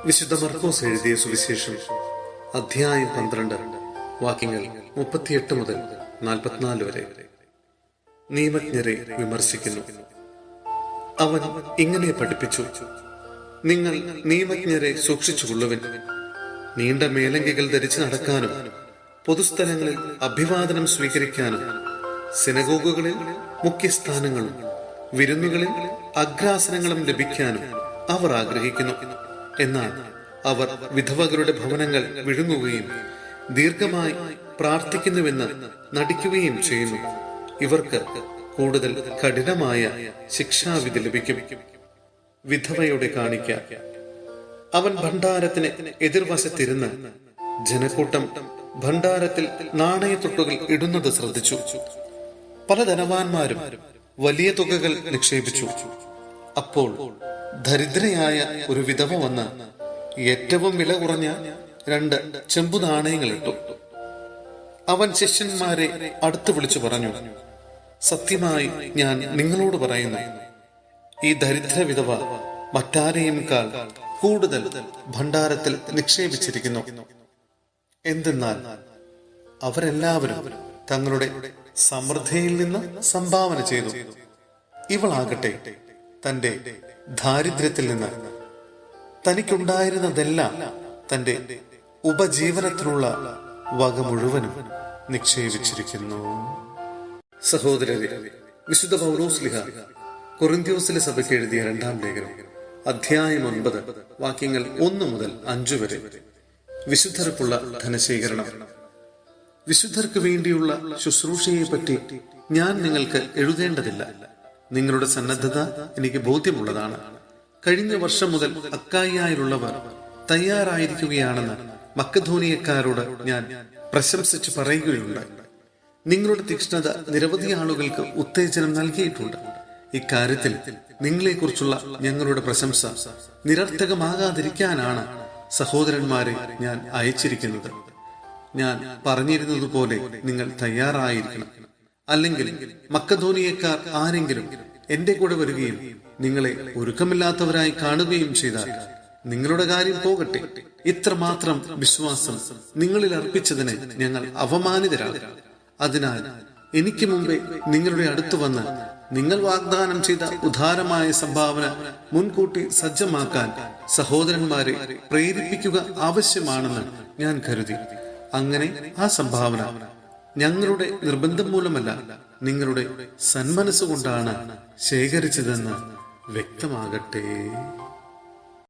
വിശുദ്ധ മർക്കോസ് എഴുതിയ സുവിശേഷം അധ്യായം 12 വാക്യങ്ങൾ 38 മുതൽ 44 വരെ. നിയമജ്ഞരെ വിമർശിക്കുന്നു. അവൻ ഇങ്ങനെ പഠിപ്പിച്ചു: നിങ്ങൾ നിയമജ്ഞരെ സൂക്ഷിച്ചുകൊള്ളുവിൻ. നീണ്ട മേലങ്കികൾ ധരിച്ചു നടക്കാനും പൊതുസ്ഥലങ്ങളിൽ അഭിവാദനം സ്വീകരിക്കാനും സിനഗോഗുകളിൽ മുഖ്യസ്ഥാനങ്ങളും വിരുന്നുകളിൽ അഗ്രാസനങ്ങളും ലഭിക്കാനും അവർ ആഗ്രഹിക്കുന്നു. എന്നാൽ അവർ വിധവകളുടെ ഭവനങ്ങൾ വിഴുങ്ങുകയും ദീർഘമായി പ്രാർത്ഥിക്കുന്നുവെന്ന് നടിക്കുകയും ചെയ്യുന്നു. ഇവർക്ക് കൂടുതൽ കഠിനമായ ശിക്ഷാവിധി ലഭിക്കും. വിധവയുടെ കാണിക്ക. അവൻ ഭണ്ഡാരത്തിന് എതിർവശത്തിരുന്ന് ജനക്കൂട്ടം ഭണ്ഡാരത്തിൽ നാണയത്തൊട്ടുകൾ ഇടുന്നത് ശ്രദ്ധിച്ചു. പല ധനവാന്മാരും വലിയ തുകകൾ നിക്ഷേപിച്ചു. അപ്പോൾ ദരിദ്രയായ ഒരു വിധവ വന്ന് ഏറ്റവും വില കുറഞ്ഞ 2 ചെമ്പു നാണയങ്ങൾ ഇട്ടു. അവൻ ശിഷ്യന്മാരെ അടുത്ത് വിളിച്ചു പറഞ്ഞു: സത്യമായി ഞാൻ നിങ്ങളോട് പറയുന്നു, ഈ ദരിദ്ര വിധവ മറ്റാരെയുംക്കാൾ കൂടുതൽ ഭണ്ഡാരത്തിൽ നിക്ഷേപിച്ചിരിക്കുന്നു. എന്തെന്നാൽ അവരെല്ലാവരും തങ്ങളുടെ സമൃദ്ധിയിൽ നിന്ന് സംഭാവന ചെയ്തു. ഇവളാകട്ടെ തന്റെ ദാരിദ്ര്യത്തിൽ നിന്ന് തനിക്കുണ്ടായിരുന്നതെല്ലാം തന്റെ ഉപജീവനത്തിനുള്ള വക മുഴുവനും നിക്ഷേപിച്ചിരിക്കുന്നു. സഹോദരരെ, വിശുദ്ധ പൗലോസ്ലീഹ കൊറിന്ത്യോസിലെ സഭയ്ക്ക് എഴുതിയ 2-ാം ലേഖനം അധ്യായം 9 വാക്യങ്ങൾ 1 മുതൽ 5 വരെ. വിശുദ്ധർക്കുള്ള ധനശേഖരണം. വിശുദ്ധർക്ക് വേണ്ടിയുള്ള ശുശ്രൂഷയെ പറ്റി ഞാൻ നിങ്ങൾക്ക് എഴുതേണ്ടതില്ല. നിങ്ങളുടെ സന്നദ്ധത എനിക്ക് ബോധ്യമുള്ളതാണ്. കഴിഞ്ഞ വർഷം മുതൽ അക്കായിലുള്ളവർ തയ്യാറായിരിക്കുകയാണെന്ന് മക്കധോനിയക്കാരോട് ഞാൻ പ്രശംസിച്ച് പറയുകയുണ്ടായി. നിങ്ങളുടെ തീക്ഷ്ണത നിരവധി ആളുകൾക്ക് ഉത്തേജനം നൽകിയിട്ടുണ്ട്. ഇക്കാര്യത്തിൽ നിങ്ങളെക്കുറിച്ചുള്ള ഞങ്ങളുടെ പ്രശംസ നിരർത്ഥകമാകാതിരിക്കാനാണ് സഹോദരന്മാരെ ഞാൻ അയച്ചിരിക്കുന്നത്. ഞാൻ പറഞ്ഞിരുന്നതുപോലെ നിങ്ങൾ തയ്യാറായിരിക്കണം. അല്ലെങ്കിൽ മക്കധോനിയക്കാർ ആരെങ്കിലും എന്റെ കൂടെ വരികയും നിങ്ങളെ ഒരുക്കമില്ലാത്തവരായി കാണുകയും ചെയ്താൽ നിങ്ങളുടെ കാര്യം പോകട്ടെ. ഇത്രമാത്രം വിശ്വാസം നിങ്ങളിൽ അർപ്പിച്ചതിന് ഞങ്ങൾ അവമാനിതരാകും. അതിനാൽ എനിക്ക് മുമ്പേ നിങ്ങളുടെ അടുത്ത് വന്ന് നിങ്ങൾ വാഗ്ദാനം ചെയ്ത ഉദാരമായ സംഭാവന മുൻകൂട്ടി സജ്ജമാക്കാൻ സഹോദരന്മാരെ പ്രേരിപ്പിക്കുക ആവശ്യമാണെന്ന് ഞാൻ കരുതി. അങ്ങനെ ആ സംഭാവന ഞങ്ങളുടെ നിർബന്ധം മൂലമല്ല, നിങ്ങളുടെ സന്മനസ്സുകൊണ്ടാണ് ശേഖരിച്ചതെന്ന് വ്യക്തമാകട്ടെ.